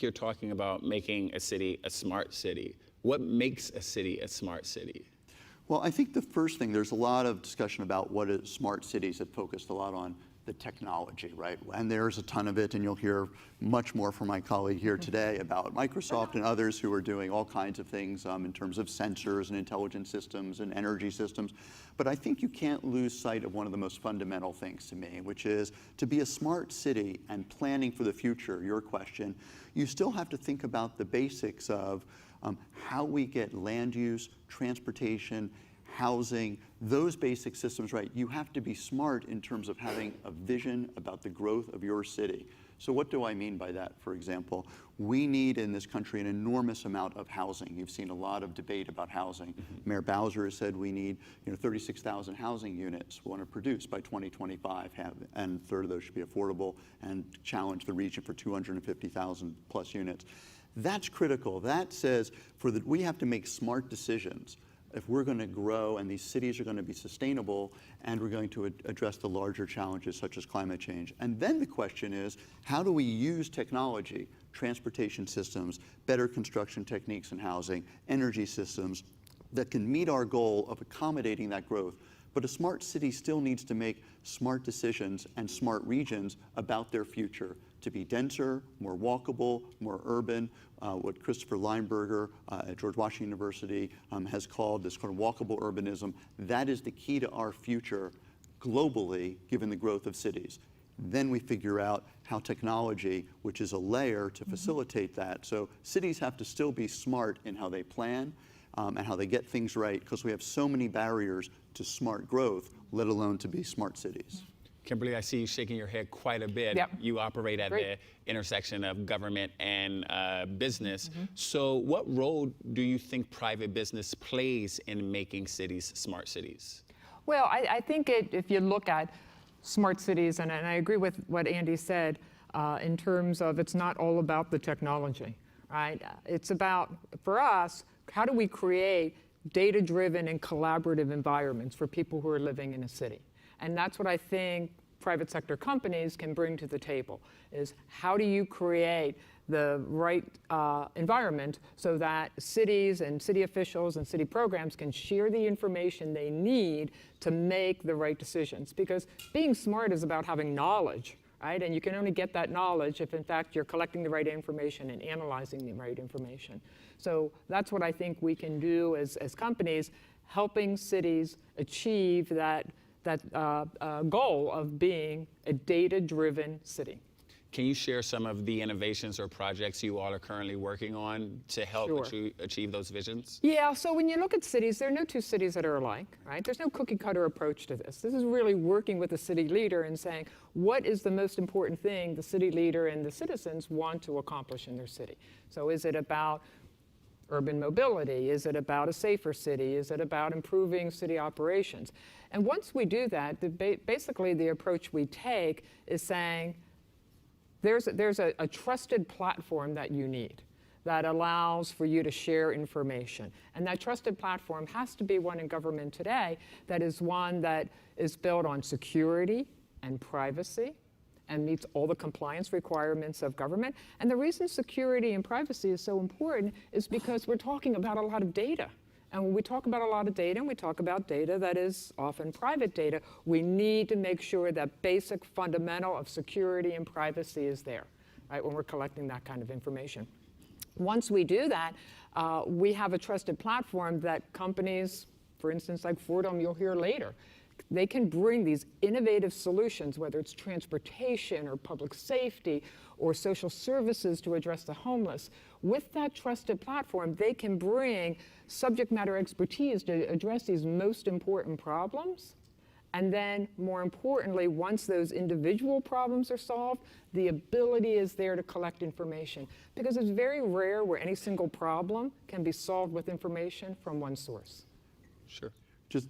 like you're talking about making a city a smart city. What makes a city a smart city? Well, I think the first thing, there's a lot of discussion about what is smart cities that focused a lot on the technology, right? And there's a ton of it, and you'll hear much more from my colleague here today about Microsoft and others who are doing all kinds of things in terms of sensors and intelligent systems and energy systems. But I think you can't lose sight of one of the most fundamental things to me, which is to be a smart city and planning for the future, your question, you still have to think about the basics of how we get land use, transportation, housing, those basic systems right. You have to be smart in terms of having a vision about the growth of your city. So what do I mean by that? For example, we need in this country an enormous amount of housing. You've seen a lot of debate about housing. Mayor Bowser has said we need 36,000 housing units we want to produce by 2025, and a third of those should be affordable, and challenge the region for 250,000 plus units. That's critical. That says we have to make smart decisions if we're going to grow and these cities are going to be sustainable and we're going to address the larger challenges such as climate change. And then the question is, how do we use technology, transportation systems, better construction techniques in housing, energy systems that can meet our goal of accommodating that growth? But a smart city still needs to make smart decisions and smart regions about their future to be denser, more walkable, more urban, what Christopher Lineberger at George Washington University has called this kind of walkable urbanism. That is the key to our future globally, given the growth of cities. Then we figure out how technology, which is a layer to facilitate that. So cities have to still be smart in how they plan and how they get things right, because we have so many barriers to smart growth, let alone to be smart cities. Kimberly, I see you shaking your head quite a bit. Yep. You operate at the intersection of government and business. So what role do you think private business plays in making cities smart cities? Well, I think if you look at smart cities, and I agree with what Andy said in terms of it's not all about the technology, right? It's about, for us, how do we create data-driven and collaborative environments for people who are living in a city? And that's what I think private sector companies can bring to the table, is how do you create the right environment so that cities and city officials and city programs can share the information they need to make the right decisions. Because being smart is about having knowledge, right? And you can only get that knowledge if, in fact, you're collecting the right information and analyzing the right information. So that's what I think we can do as companies, helping cities achieve that goal of being a data-driven city. Can you share some of the innovations or projects you all are currently working on to help achieve those visions? Yeah, so when you look at cities, there are no two cities that are alike, right? There's no cookie-cutter approach to this. This is really working with the city leader and saying, what is the most important thing the city leader and the citizens want to accomplish in their city? So is it about urban mobility? Is it about a safer city? Is it about improving city operations? And once we do that, basically the approach we take is saying, there's a trusted platform that you need that allows for you to share information. And that trusted platform has to be one in government today that is one that is built on security and privacy and meets all the compliance requirements of government. And the reason security and privacy is so important is because we're talking about a lot of data. And when we talk about a lot of data, and we talk about data that is often private data, we need to make sure that basic fundamental of security and privacy is there, right, when we're collecting that kind of information. Once we do that, we have a trusted platform that companies, for instance, like Fordham, you'll hear later, they can bring these innovative solutions, whether it's transportation or public safety or social services to address the homeless. With that trusted platform, they can bring subject matter expertise to address these most important problems. And then, more importantly, once those individual problems are solved, the ability is there to collect information. Because it's very rare where any single problem can be solved with information from one source. Sure.